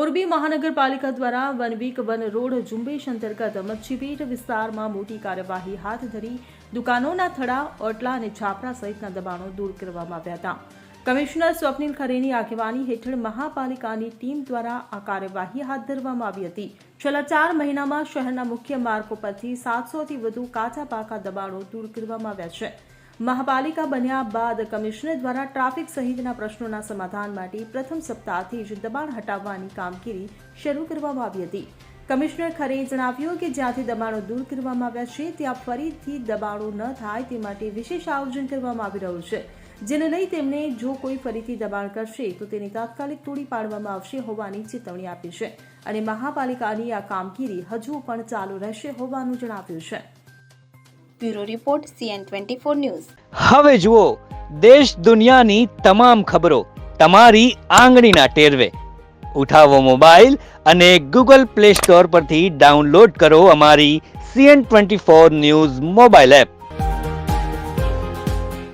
મોરબી મહાનગરપાલિકા દ્વારા 1 week 1 road ઝુંબેશ અંતર્ગત મચ્છીપેટ વિસ્તારમાં મોટી કાર્યવાહી હાથ ધરી દુકાનોના થડા, ઓટલા અને છાપરા સહિતના દબાણો દૂર કરવામાં આવ્યા હતા. કમિશનર સ્વપ્નિલ ખરેની આગેવાની હેઠળ મહાપાલિકાની ટીમ દ્વારા આ કાર્યવાહી હાથ ધરવામાં આવી હતી. છેલ્લા 4 મહિનામાં શહેરના મુખ્ય માર્ગો પરથી 700થી વધુ કાચા પાકા દબાણો દૂર કરવામાં આવ્યા છે. મહાપાલિકા બન્યા બાદ કમિશનર દ્વારા ટ્રાફિક સહિતના પ્રશ્નોના સમાધાન માટે પ્રથમ સપ્તાહથી જ દબાણ હટાવવાની કામગીરી શરૂ કરવામાં આવી હતી. કમિશનર ખરેએ જણાવ્યું કે જ્યાંથી દબાણો દૂર કરવામાં આવ્યા છે ત્યાં ફરીથી દબાણો ન થાય તે માટે વિશેષ આયોજન કરવામાં આવી રહ્યું છે, જેને લઈ તેમણે જો કોઈ ફરીથી દબાણ કરશે તો તેની તાત્કાલિક તોડી પાડવામાં આવશે હોવાની ચેતવણી આપી છે અને મહાપાલિકાની આ કામગીરી હજુ પણ ચાલુ રહેશે હોવાનું જણાવ્યું છે. Bureau report CN24 news. હવે જુઓ દેશ દુનિયાની તમામ ખબરો તમારી આંગળીના ટેરવે. ઉઠાવો મોબાઈલ અને Google Play Store પરથી ડાઉનલોડ કરો અમારી CN24 ન્યૂઝ મોબાઈલ એપ.